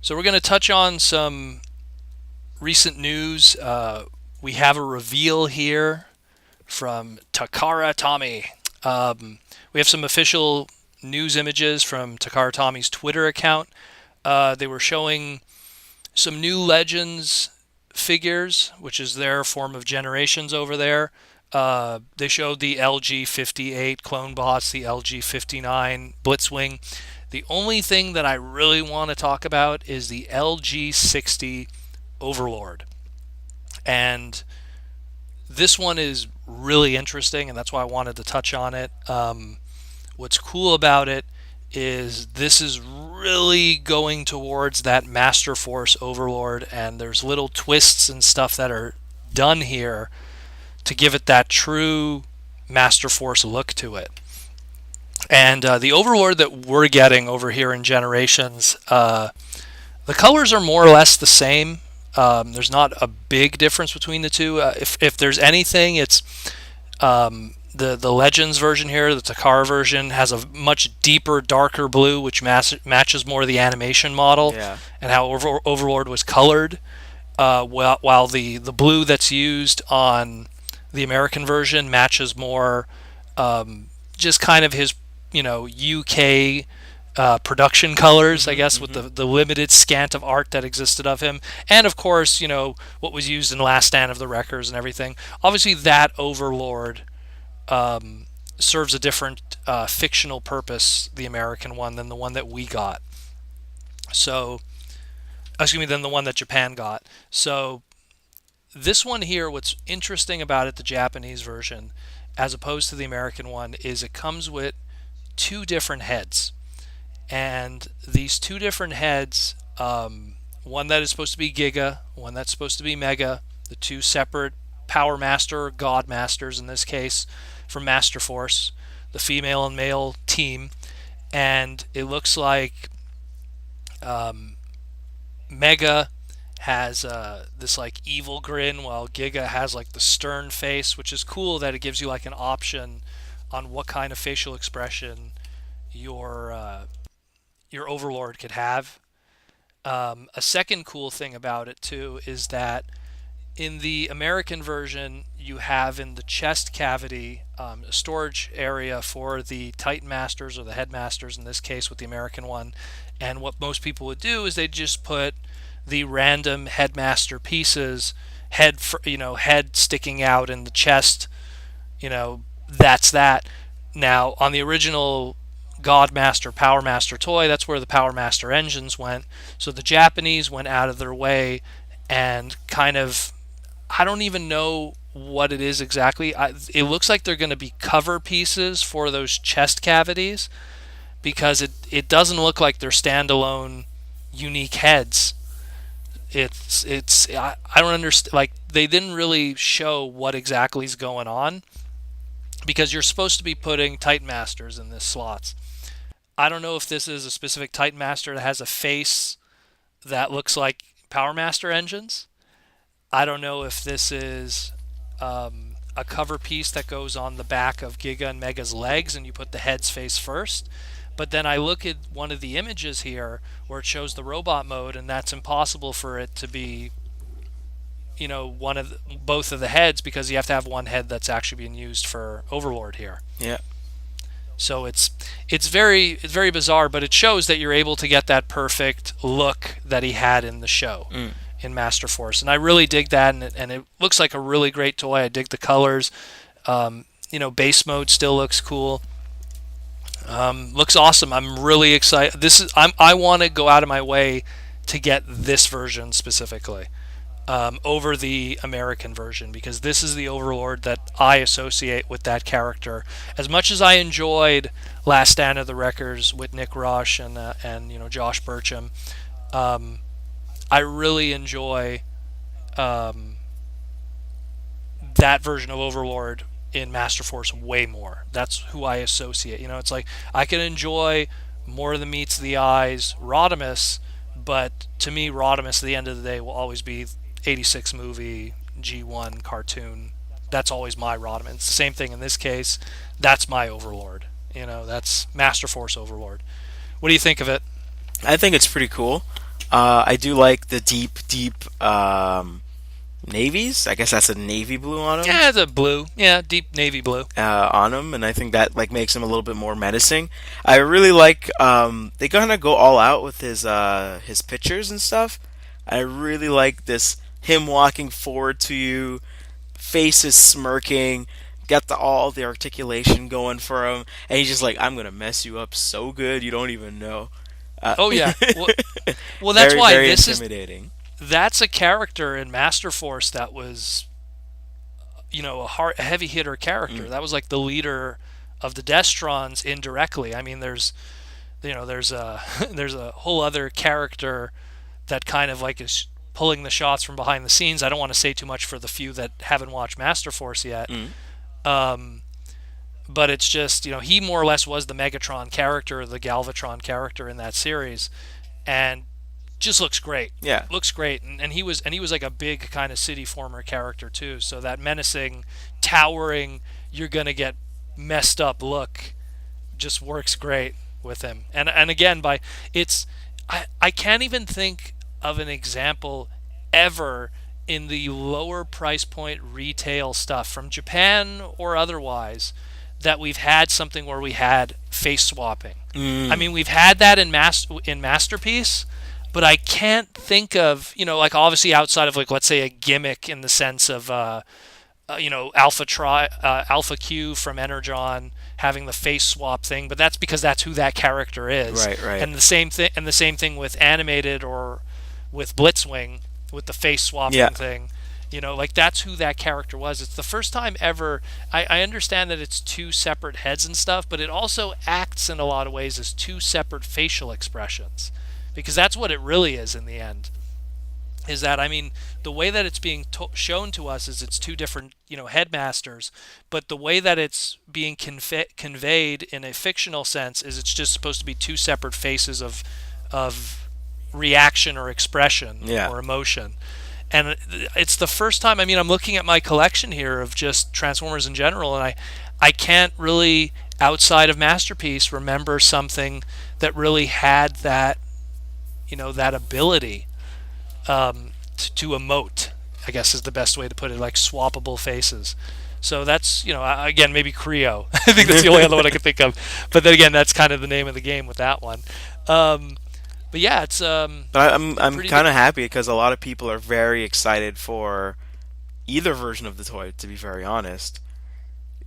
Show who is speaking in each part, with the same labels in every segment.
Speaker 1: So we're going to touch on some recent news. We have a reveal here from Takara-Tomy. We have some official news images from Takara-Tomy's Twitter account. They were showing some new Legends figures, which is their form of generations over there. They showed the LG-58 Clone Boss, the LG-59 Blitzwing. The only thing that I really want to talk about is the LG-60 Overlord. And this one is really interesting, and that's why I wanted to touch on it. What's cool about it is this is really going towards that Master Force Overlord, and there's little twists and stuff that are done here to give it that true Master Force look to it. And the Overlord that we're getting over here in Generations, the colors are more or less the same. There's not a big difference between the two. If there's anything, it's the Legends version here, the Takara version, has a much deeper, darker blue, which matches more the animation model
Speaker 2: Yeah.
Speaker 1: and how Overlord was colored. While the blue that's used on the American version matches more just kind of his UK production colors, I guess, with the limited scant of art that existed of him, and of course, what was used in Last Stand of the Wreckers and everything. Obviously, that Overlord serves a different fictional purpose, the American one, than the one that we got. So, excuse me, than the one that Japan got. So, this one here, what's interesting about it, the Japanese version, as opposed to the American one, is it comes with two different heads. And these two different heads, one that is supposed to be Giga, one that's supposed to be Mega, the two separate Power Master, or God Masters in this case, from Master Force, the female and male team. And it looks like Mega has this like evil grin, while Giga has like the stern face, which is cool that it gives you like an option on what kind of facial expression your Overlord could have. A second cool thing about it too is that in the American version, you have in the chest cavity a storage area for the Titan Masters, or the Headmasters in this case with the American one. And what most people would do is they just put the random Headmaster pieces, head sticking out in the chest. That's that. Now on the original Godmaster Power Master toy, that's where the Power Master engines went. So the Japanese went out of their way and kind of, I don't even know what it is exactly. It looks like they're going to be cover pieces for those chest cavities, because it doesn't look like they're standalone unique heads. I don't understand, like they didn't really show what exactly is going on, because you're supposed to be putting Titan Masters in this slots. I don't know if this is a specific Titan Master that has a face that looks like Power Master engines. I don't know if this is a cover piece that goes on the back of Giga and Mega's legs, and you put the heads face first. But then I look at one of the images here where it shows the robot mode, and that's impossible for it to be, both of the heads, because you have to have one head that's actually being used for Overlord here.
Speaker 2: Yeah.
Speaker 1: So it's very bizarre, but it shows that you're able to get that perfect look that he had in the show
Speaker 2: Mm.
Speaker 1: in Master Force, and I really dig that, and it looks like a really great toy. I dig the colors. Base mode still looks cool. Looks awesome. I'm really excited. I want to go out of my way to get this version specifically over the American version, because this is the Overlord that I associate with that character. As much as I enjoyed Last Stand of the Wreckers with Nick Rush and Josh Burcham, I really enjoy that version of Overlord in Master Force way more. That's who I associate. It's like I can enjoy more than meets the eyes Rodimus, but to me, Rodimus at the end of the day will always be 86 movie G1 cartoon. That's always my Rodimus. It's the same thing in this case. That's my Overlord. That's Master Force Overlord. What do you think of it?
Speaker 2: I think it's pretty cool. I do like the deep navies. I guess that's a navy blue on him.
Speaker 1: Yeah, the blue. Yeah, deep navy blue.
Speaker 2: On him, and I think that like makes him a little bit more menacing. I really like they kind of go all out with his pictures and stuff. I really like this him walking forward to you, face is smirking, got all the articulation going for him, and he's just like, I'm gonna mess you up so good you don't even know. Uh,
Speaker 1: Oh yeah. Well, that's
Speaker 2: very
Speaker 1: why
Speaker 2: very
Speaker 1: this is
Speaker 2: intimidating.
Speaker 1: that's a character in Master Force that was, a heavy hitter character.
Speaker 2: Mm,
Speaker 1: That was like the leader of the Destrons indirectly. I mean, there's a there's a whole other character that kind of like is pulling the shots from behind the scenes. I don't want to say too much for the few that haven't watched Master Force yet.
Speaker 2: mm,
Speaker 1: Um, but it's just, he more or less was the Megatron character, the Galvatron character in that series, and just looks great.
Speaker 2: yeah,
Speaker 1: Looks great, and he was like a big kind of city former character too. So that menacing, towering, you're gonna get messed up look just works great with him. And again, it's I can't even think of an example ever in the lower price point retail stuff from Japan or otherwise that we've had something where we had face swapping. I
Speaker 2: mm.
Speaker 1: mean, we've had that in Masterpiece, but I can't think of, like obviously outside of like let's say a gimmick in the sense of Alpha Q from Energon having the face swap thing, but that's because that's who that character is.
Speaker 2: Right, right.
Speaker 1: And the same thing with animated or with Blitzwing with the face
Speaker 2: Yeah.
Speaker 1: swapping thing. Like that's who that character was. It's the first time ever. I understand that it's two separate heads and stuff, but it also acts in a lot of ways as two separate facial expressions because that's what it really is in the end. Is that, I mean, the way that it's being shown to us is it's two different headmasters, but the way that it's being conveyed in a fictional sense is it's just supposed to be two separate faces of reaction or expression
Speaker 2: Yeah.
Speaker 1: or emotion. And it's the first time, I mean, I'm looking at my collection here of just Transformers in general, and I can't really, outside of Masterpiece, remember something that really had that ability to emote, I guess is the best way to put it, like swappable faces. So that's, again, maybe Creo. I think that's the only other one I could think of. But then again, that's kind of the name of the game with that one. Um, but yeah, it's
Speaker 2: But I'm
Speaker 1: pretty good.
Speaker 2: kind of happy because a lot of people are very excited for either version of the toy. To be very honest,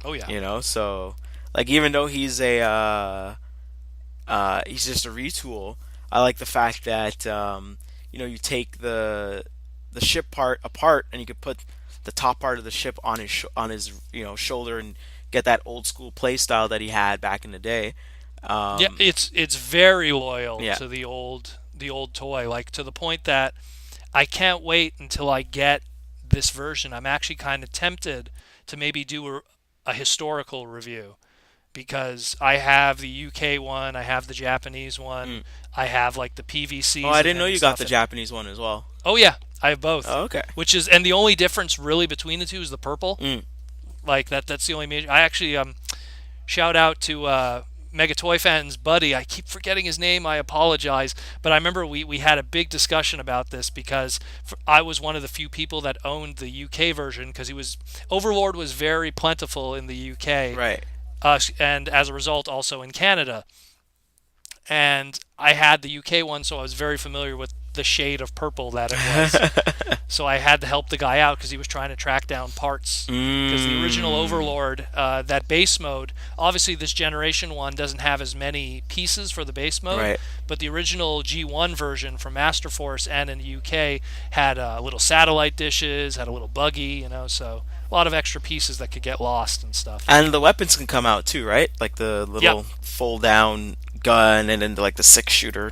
Speaker 1: Oh yeah,
Speaker 2: so like even though he's just a retool, I like the fact that you take the ship part apart and you could put the top part of the ship on his shoulder and get that old school play style that he had back in the day.
Speaker 1: yeah.
Speaker 2: Um,
Speaker 1: It's very loyal
Speaker 2: yeah.
Speaker 1: to the old toy, like to the point that I can't wait until I get this version. I'm actually kind of tempted to maybe do a historical review because I have the UK one, I have the Japanese one,
Speaker 2: Mm.
Speaker 1: I have like the
Speaker 2: Oh,
Speaker 1: PVCs
Speaker 2: I
Speaker 1: of
Speaker 2: didn't know
Speaker 1: him and
Speaker 2: you got
Speaker 1: stuff.
Speaker 2: the Japanese one as well.
Speaker 1: Oh yeah, I have both.
Speaker 2: Oh, okay.
Speaker 1: And the only difference really between the two is the purple.
Speaker 2: Mm.
Speaker 1: Like that's the only major. I actually shout out to Mega Toy Fan's buddy. I keep forgetting his name. I apologize. But I remember we had a big discussion about this because I was one of the few people that owned the UK version because Overlord was very plentiful in the UK,
Speaker 2: Right.
Speaker 1: and as a result also in Canada. And I had the UK one, so I was very familiar with the shade of purple that it was. So I had to help the guy out because he was trying to track down parts. Because the original
Speaker 2: Mm.
Speaker 1: Overlord, that base mode, obviously this generation one doesn't have as many pieces for the base mode,
Speaker 2: Right.
Speaker 1: but the original G1 version from Master Force and in the UK had little satellite dishes, had a little buggy, so a lot of extra pieces that could get lost and stuff.
Speaker 2: And the weapons can come out too, right? Like the
Speaker 1: Yep.
Speaker 2: little fold down gun and then like the six shooter.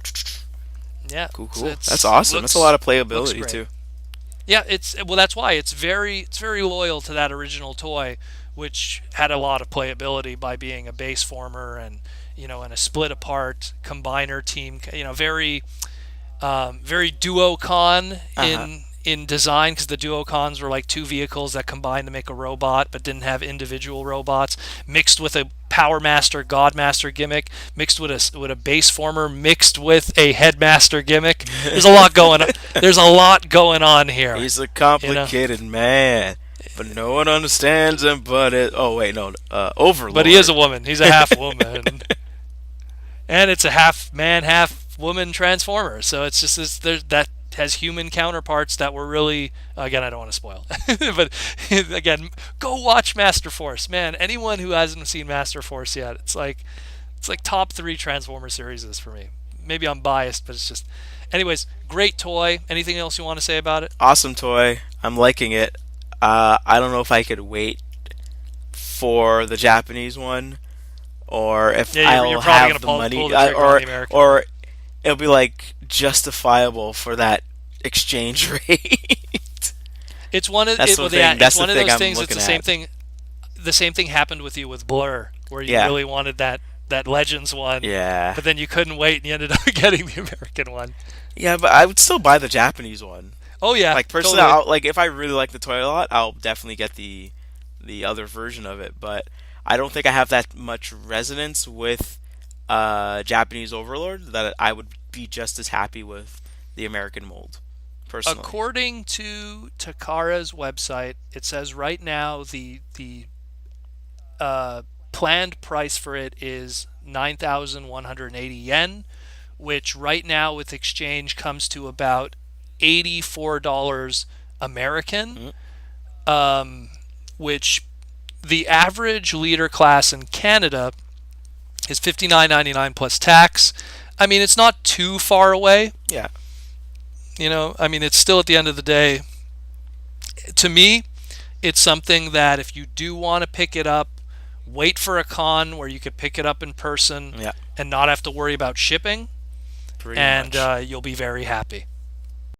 Speaker 1: Yeah.
Speaker 2: Cool,
Speaker 1: So
Speaker 2: cool. That's awesome. That's a lot of
Speaker 1: looks
Speaker 2: playability
Speaker 1: great.
Speaker 2: too.
Speaker 1: Yeah, that's why it's very loyal to that original toy, which had a lot of playability by being a base former and a split apart combiner team. Very duocon
Speaker 2: Uh huh.
Speaker 1: in design because the duocons were like two vehicles that combined to make a robot but didn't have individual robots mixed with a Power Master, God Master gimmick mixed with a base former mixed with a Headmaster gimmick. There's a lot going on. There's a lot going on here.
Speaker 2: He's a
Speaker 1: You know,
Speaker 2: complicated man, but no one understands him. But it. Oh wait, no.
Speaker 1: but he is
Speaker 2: Overlord.
Speaker 1: a woman. He's a half woman, and it's a half man, half woman transformer. So it's just this that has human counterparts that were really, again, I don't want to spoil, but again, go watch Master Force, man. Anyone who hasn't seen Master Force yet, it's like top three Transformer series is for me. Maybe I'm biased, but it's just. Anyways, great toy. Anything else you want to say about it?
Speaker 2: Awesome toy. I'm liking it. I don't know if I could wait for the Japanese one, or if
Speaker 1: Yeah, you're
Speaker 2: I'll
Speaker 1: probably
Speaker 2: have
Speaker 1: gonna
Speaker 2: the
Speaker 1: pull
Speaker 2: money,
Speaker 1: the trigger on the American one.
Speaker 2: or it'll be like justifiable for that exchange rate.
Speaker 1: It's one of
Speaker 2: That's
Speaker 1: it.
Speaker 2: the
Speaker 1: Well, yeah,
Speaker 2: thing.
Speaker 1: it's
Speaker 2: That's the
Speaker 1: one of
Speaker 2: thing
Speaker 1: those
Speaker 2: I'm
Speaker 1: things. It's
Speaker 2: looking
Speaker 1: the same
Speaker 2: at.
Speaker 1: thing. The same thing happened with you with Blur, where you
Speaker 2: Yeah,
Speaker 1: really wanted that Legends one,
Speaker 2: yeah,
Speaker 1: but then you couldn't wait, and you ended up getting the American one.
Speaker 2: yeah. But I would still buy the Japanese one.
Speaker 1: Oh yeah,
Speaker 2: Like personally,
Speaker 1: totally.
Speaker 2: like if I really like the toy a lot, I'll definitely get the other version of it. But I don't think I have that much resonance with Japanese Overlord that I would be just as happy with the American mold, personally.
Speaker 1: According to Takara's website, it says right now the planned price for it is 9,180 yen, which right now with exchange comes to about $84 American,
Speaker 2: Mm,
Speaker 1: um, which the average leader class in Canada is 59.99 plus tax. I mean, it's not too far away.
Speaker 2: yeah,
Speaker 1: I mean, it's still at the end of the day. To me, it's something that if you do want to pick it up, wait for a con where you could pick it up in person
Speaker 2: yeah,
Speaker 1: and not have to worry about shipping,
Speaker 2: pretty
Speaker 1: and
Speaker 2: much.
Speaker 1: you'll be very happy.